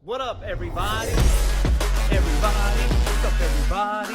What up, everybody? Everybody, what's up, everybody?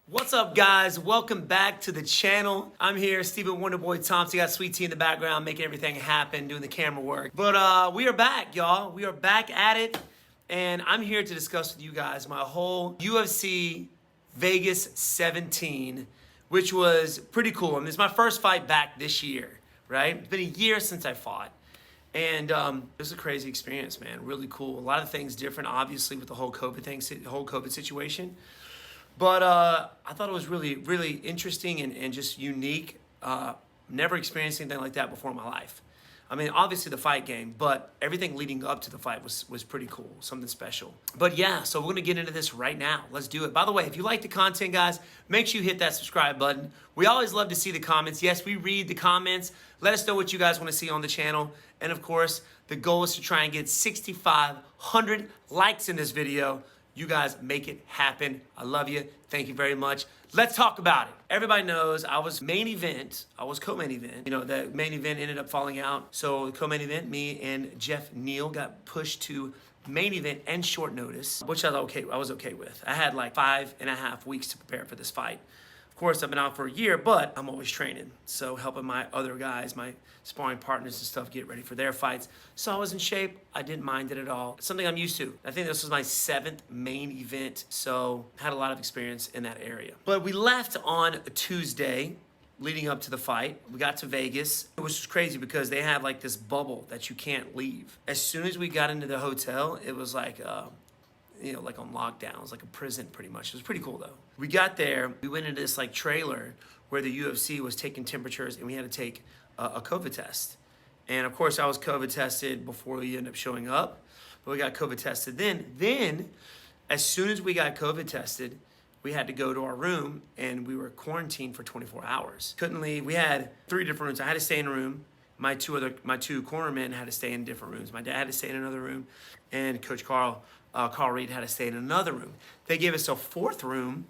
What's up, guys? Welcome back to the channel. I'm here, Stephen Wonderboy Thompson. Got Sweet Tea in the background, making everything happen, doing the camera work. But we are back, y'all. We are back at it, and I'm here to discuss with you guys my whole UFC Vegas 17, which was pretty cool. I mean, it's my first fight back this year, right? It's been a year since I fought. And it was a crazy experience, man. Really cool. A lot of things different, obviously, with the whole COVID situation. But I thought it was really, really interesting and just unique. Never experienced anything like that before in my life. I mean, obviously the fight game, but everything leading up to the fight was pretty cool, something special. But yeah, so we're gonna get into this right now. Let's do it. By the way, if you like the content, guys, make sure you hit that subscribe button. We always love to see the comments. Yes, we read the comments. Let us know what you guys wanna see on the channel. And of course, the goal is to try and get 6,500 likes in this video. You guys make it happen. I love you. Thank you very much. Let's talk about it. Everybody knows I was co-main event. You know, the main event ended up falling out. So the co-main event, me and Geoff Neal got pushed to main event and short notice, which I was okay with. I had like 5.5 weeks to prepare for this fight. Of course, I've been out for a year, but I'm always training. So helping my other guys, my sparring partners and stuff, get ready for their fights. So I was in shape. I didn't mind it at all. It's something I'm used to. I think this was my 7th main event, so had a lot of experience in that area. But we left on a Tuesday leading up to the fight. We got to Vegas, which was crazy because they had like this bubble that you can't leave. As soon as we got into the hotel, it was like, like on lockdown. It was like a prison pretty much. It was pretty cool though. We got there, we went into this like trailer where the UFC was taking temperatures and we had to take a COVID test. And of course I was COVID tested before we ended up showing up, but we got COVID tested then. As soon as we got COVID tested, we had to go to our room and we were quarantined for 24 hours. Couldn't leave. We had 3 different rooms. I had to stay in a room. My two cornermen had to stay in different rooms. My dad had to stay in another room, and Coach Carl Reed had to stay in another room. They gave us a 4th room.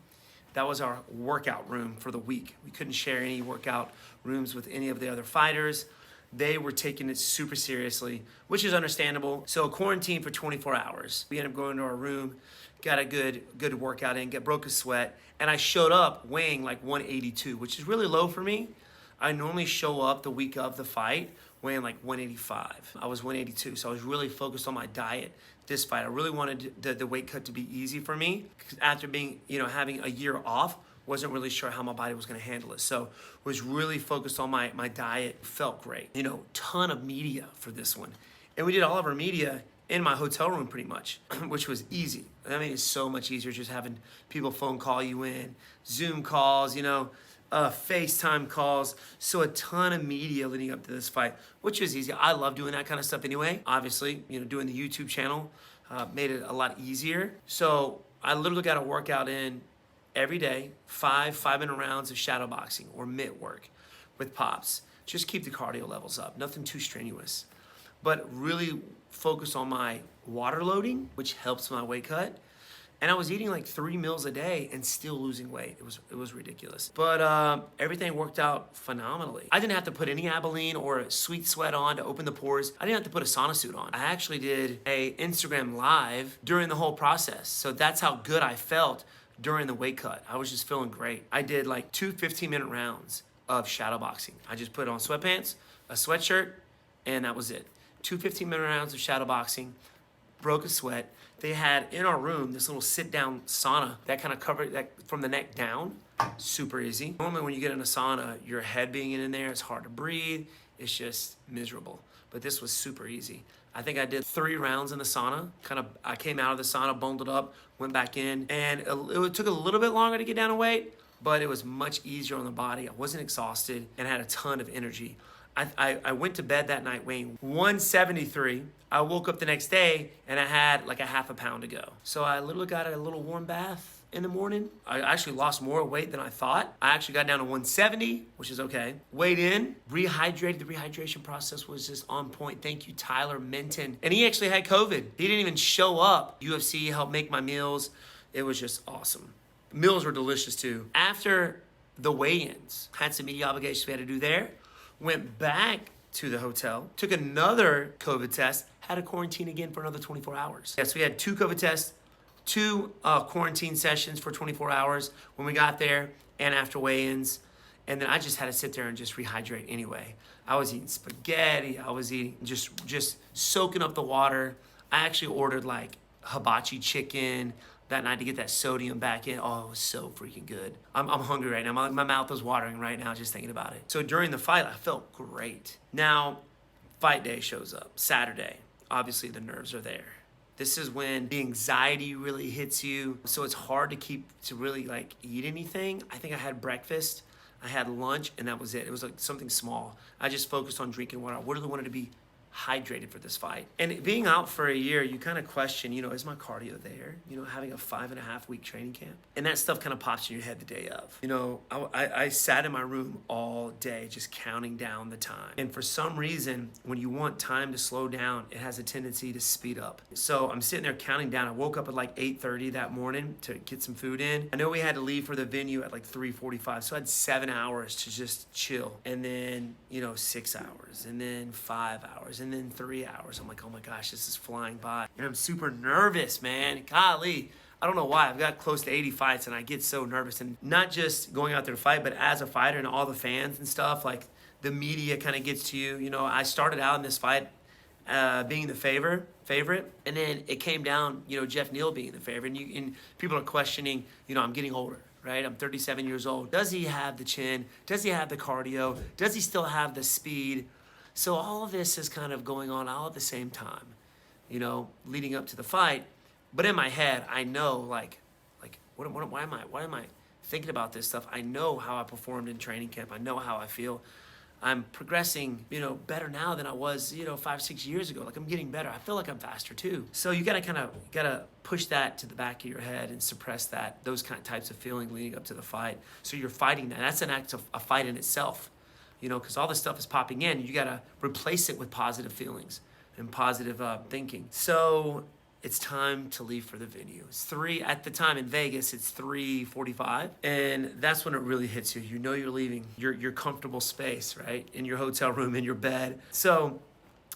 That was our workout room for the week. We couldn't share any workout rooms with any of the other fighters. They were taking it super seriously, which is understandable. So quarantine for 24 hours. We ended up going to our room, got a good workout in, broke a sweat, and I showed up weighing like 182, which is really low for me. I normally show up the week of the fight weighing like 185. I was 182, so I was really focused on my diet this fight. I really wanted the weight cut to be easy for me. After being, having a year off, wasn't really sure how my body was gonna handle it. So was really focused on my diet, felt great. Ton of media for this one. And we did all of our media in my hotel room pretty much, which was easy. I mean, it's so much easier just having people phone call you in, Zoom calls, FaceTime calls. So a ton of media leading up to this fight, which was easy. I love doing that kind of stuff anyway. Obviously, doing the YouTube channel made it a lot easier. So I literally got a workout in every day, 5-minute rounds of shadow boxing or mitt work with pops. Just keep the cardio levels up, nothing too strenuous. But really focus on my water loading, which helps my weight cut. And I was eating like 3 meals a day and still losing weight. It was ridiculous. But everything worked out phenomenally. I didn't have to put any Abilene or a sweet sweat on to open the pores. I didn't have to put a sauna suit on. I actually did a Instagram live during the whole process. So that's how good I felt during the weight cut. I was just feeling great. I did like 2 15-minute rounds of shadow boxing. I just put on sweatpants, a sweatshirt, and that was it. 2 15-minute rounds of shadow boxing, broke a sweat. They had in our room this little sit-down sauna that kind of covered that from the neck down. Super easy. Normally when you get in a sauna, your head being in there, it's hard to breathe. It's just miserable. But this was super easy. I think I did 3 rounds in the sauna. I came out of the sauna, bundled up, went back in, and it took a little bit longer to get down to weight, but it was much easier on the body. I wasn't exhausted and had a ton of energy. I went to bed that night weighing 173. I woke up the next day and I had like a half a pound to go. So I literally got a little warm bath in the morning. I actually lost more weight than I thought. I actually got down to 170, which is okay. Weighed in, rehydrated. The rehydration process was just on point. Thank you, Tyler Minton. And he actually had COVID. He didn't even show up. UFC helped make my meals. It was just awesome. Meals were delicious too. After the weigh-ins, had some media obligations we had to do there, went back to the hotel, took another COVID test, had to quarantine again for another 24 hours. Yes, we had 2 COVID tests, 2 quarantine sessions for 24 hours when we got there and after weigh-ins. And then I just had to sit there and just rehydrate anyway. I was eating spaghetti. I was eating, just soaking up the water. I actually ordered like hibachi chicken that night to get that sodium back in. Oh, it was so freaking good. I'm hungry right now. My mouth is watering right now just thinking about it. So during the fight, I felt great. Now, fight day shows up, Saturday. Obviously, the nerves are there. This is when the anxiety really hits you. So it's hard to really like eat anything. I think I had breakfast. I had lunch, and that was it. It was like something small. I just focused on drinking water. I really wanted to be hydrated for this fight. And being out for a year, you kind of question, is my cardio there? Having a 5.5 week training camp. And that stuff kind of pops in your head the day of. I sat in my room all day just counting down the time. And for some reason, when you want time to slow down, it has a tendency to speed up. So I'm sitting there counting down. I woke up at like 8:30 that morning to get some food in. I know we had to leave for the venue at like 3:45. So I had 7 hours to just chill. And then, 6 hours, and then 5 hours, and then 3 hours. I'm like, oh my gosh, this is flying by. And I'm super nervous, man. Golly. I don't know why. I've got close to 80 fights and I get so nervous. And not just going out there to fight, but as a fighter and all the fans and stuff, like the media kind of gets to you. I started out in this fight being the favorite. And then it came down, Geoff Neal being the favorite. And people are questioning, I'm getting older. Right? I'm 37 years old. Does he have the chin? Does he have the cardio? Does he still have the speed? So all of this is kind of going on all at the same time, leading up to the fight. But in my head, I know why am I thinking about this stuff? I know how I performed in training camp. I know how I feel. I'm progressing, better now than I was, 5-6 years ago. Like I'm getting better. I feel like I'm faster too. So you gotta push that to the back of your head and suppress those types of feeling leading up to the fight. So you're fighting that. That's an act of a fight in itself, because all this stuff is popping in. You gotta replace it with positive feelings and positive thinking. So it's time to leave for the venue. At the time in Vegas, it's 3:45. And that's when it really hits you. You're leaving your comfortable space, right? In your hotel room, in your bed. So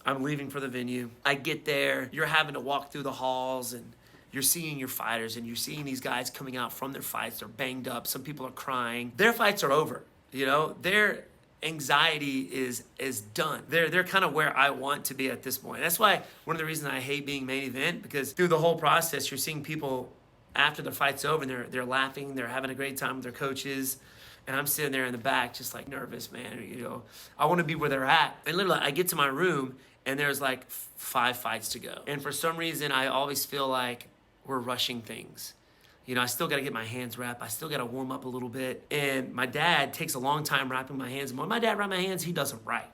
I'm leaving for the venue. I get there, you're having to walk through the halls and you're seeing your fighters and you're seeing these guys coming out from their fights. They're banged up. Some people are crying. Their fights are over, Their anxiety is done. They're kind of where I want to be at this point. That's why one of the reasons I hate being main event, because through the whole process, you're seeing people after the fight's over and they're laughing, they're having a great time with their coaches, and I'm sitting there in the back just like nervous, man. I want to be where they're at. And literally, I get to my room and there's like 5 fights to go. And for some reason, I always feel like we're rushing things. I still got to get my hands wrapped. I still got to warm up a little bit. And my dad takes a long time wrapping my hands. When my dad wraps my hands, he does it right.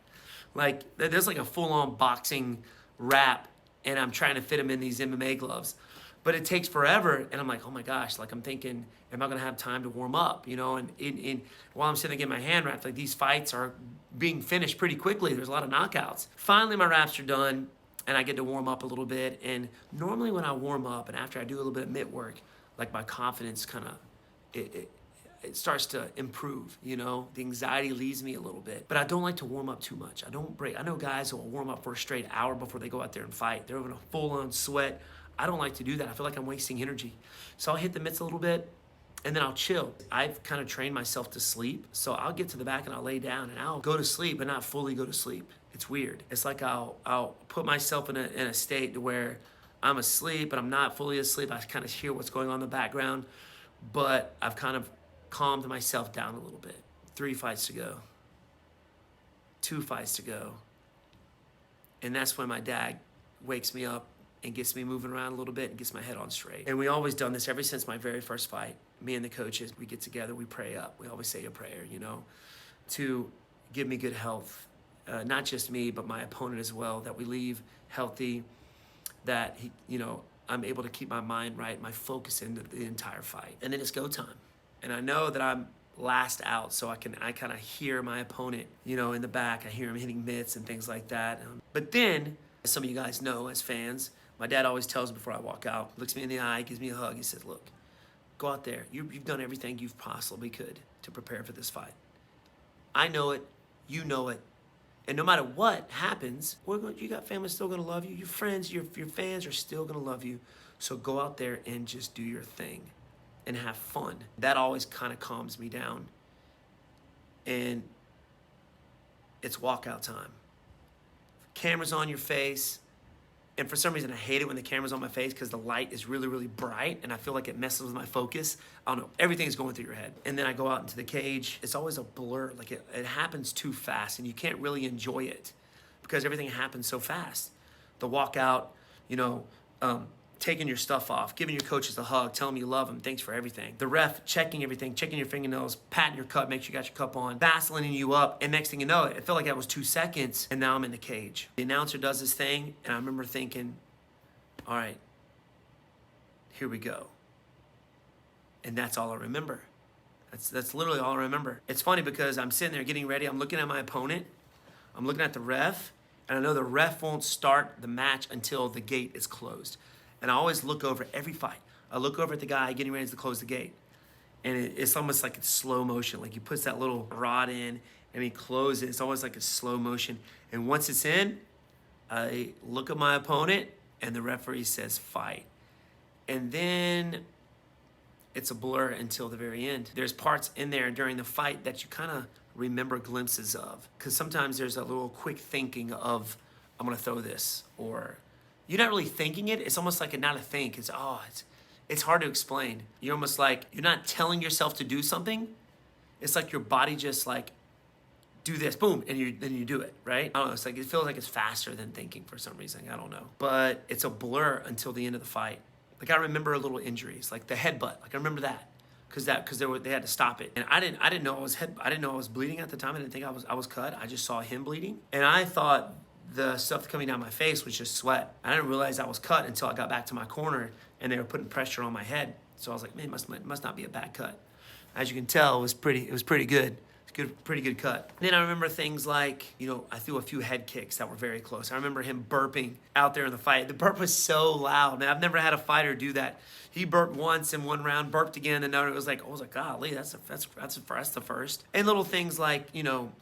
Like, there's like a full-on boxing wrap, and I'm trying to fit him in these MMA gloves. But it takes forever, and I'm like, oh my gosh, like I'm thinking, am I going to have time to warm up? And while I'm sitting there getting my hand wrapped, like these fights are being finished pretty quickly. There's a lot of knockouts. Finally, my wraps are done, and I get to warm up a little bit. And normally when I warm up, and after I do a little bit of mitt work, like my confidence kind of, it starts to improve, The anxiety leaves me a little bit. But I don't like to warm up too much. I don't break. I know guys who will warm up for a straight hour before they go out there and fight. They're in a full-on sweat. I don't like to do that. I feel like I'm wasting energy. So I'll hit the mitts a little bit, and then I'll chill. I've kind of trained myself to sleep. So I'll get to the back and I'll lay down and I'll go to sleep, but not fully go to sleep. It's weird. It's like I'll put myself in a state to where I'm asleep, but I'm not fully asleep. I kind of hear what's going on in the background, but I've kind of calmed myself down a little bit. 3 fights to go. 2 fights to go. And that's when my dad wakes me up and gets me moving around a little bit and gets my head on straight. And we always done this ever since my very first fight. Me and the coaches, we get together, we pray up. We always say a prayer, to give me good health. Not just me, but my opponent as well, that we leave healthy, that I'm able to keep my mind right, my focus into the entire fight. And then it's go time. And I know that I'm last out, so I kind of hear my opponent, in the back. I hear him hitting mitts and things like that. But then, as some of you guys know as fans, my dad always tells me before I walk out, looks me in the eye, gives me a hug. He says, look, Go out there. You've done everything you've possibly could to prepare for this fight. I know it. You know it. And no matter what happens, you got family still going to love you. Your friends, your fans are still going to love you. So go out there and just do your thing and have fun. That always kind of calms me down. And it's walkout time. Camera's on your face. And for some reason, I hate it when the camera's on my face because the light is really, really bright and I feel like it messes with my focus. I don't know, everything's going through your head. And then I go out into the cage. It's always a blur, like it happens too fast and you can't really enjoy it because everything happens so fast. The walkout, taking your stuff off, giving your coaches a hug, telling them you love them, thanks for everything. The ref checking everything, checking your fingernails, patting your cup, make sure you got your cup on, vaselining you up, and next thing you know, it felt like that was 2 seconds, and now I'm in the cage. The announcer does his thing, and I remember thinking, all right, here we go. And that's all I remember. That's literally all I remember. It's funny because I'm sitting there getting ready, I'm looking at my opponent, I'm looking at the ref, and I know the ref won't start the match until the gate is closed. And I always look over every fight. I look over at the guy getting ready to close the gate. And it's almost like it's slow motion. Like he puts that little rod in and he closes it. It's always like a slow motion. And once it's in, I look at my opponent and the referee says fight. And then it's a blur until the very end. There's parts in there during the fight that you kind of remember glimpses of. Because sometimes there's a little quick thinking of, I'm gonna throw this, or you're not really thinking it. It's almost like not a think. It's hard to explain. You're almost like, you're not telling yourself to do something. It's like your body just like, do this, boom, and then you do it, right? I don't know, it's like, it feels like it's faster than thinking for some reason, I don't know. But it's a blur until the end of the fight. Like I remember little injuries, like the headbutt, like I remember that. Because they had to stop it. And I didn't know I was bleeding at the time. I didn't think I was cut. I just saw him bleeding. And I thought the stuff coming down my face was just sweat. I didn't realize I was cut until I got back to my corner and they were putting pressure on my head. So I was like, man, it must not be a bad cut. As you can tell, it was pretty good. Pretty good cut. Then I remember things like, I threw a few head kicks that were very close. I remember him burping out there in the fight. The burp was so loud, man. I've never had a fighter do that. He burped once in one round, burped again, and another. It was like, I was like, golly, that's the first. And little things like,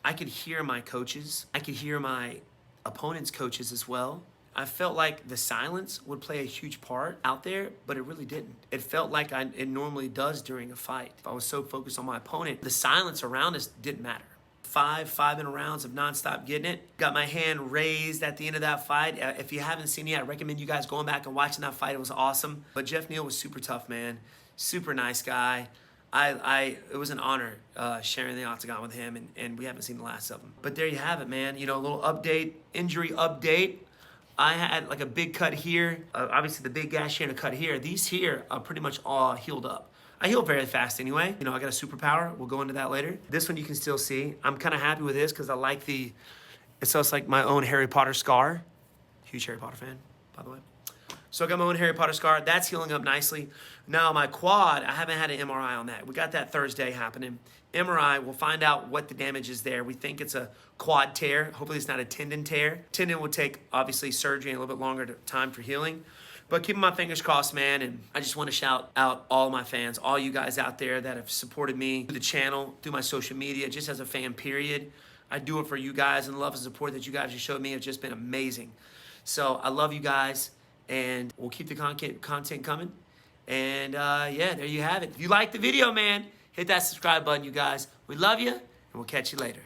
I could hear my coaches. I could hear my opponent's coaches as well. I felt like the silence would play a huge part out there, but it really didn't. It felt like it normally does during a fight. If I was so focused on my opponent, the silence around us didn't matter. 5-minute rounds of nonstop getting it. Got my hand raised at the end of that fight. If you haven't seen it, I recommend you guys going back and watching that fight. It was awesome. But Geoff Neal was super tough, man. Super nice guy. It was an honor sharing the octagon with him, and we haven't seen the last of him. But there you have it, man. A little update, injury update. I had like a big cut here, obviously the big gash here and a cut here. These here are pretty much all healed up. I heal very fast anyway. I got a superpower. We'll go into that later. This one you can still see. I'm kind of happy with this because I like it's like my own Harry Potter scar. Huge Harry Potter fan, by the way. So I got my own Harry Potter scar. That's healing up nicely. Now my quad, I haven't had an MRI on that. We got that Thursday happening. MRI, we'll find out what the damage is there. We think it's a quad tear. Hopefully it's not a tendon tear. Tendon will take, obviously, surgery and a little bit longer time for healing. But keeping my fingers crossed, man. And I just want to shout out all my fans, all you guys out there that have supported me through the channel, through my social media, just as a fan, period. I do it for you guys, and the love and support that you guys have showed me have just been amazing. So I love you guys, and we'll keep the content coming. And yeah, there you have it. If you like the video, man, hit that subscribe button, you guys. We love you, and we'll catch you later.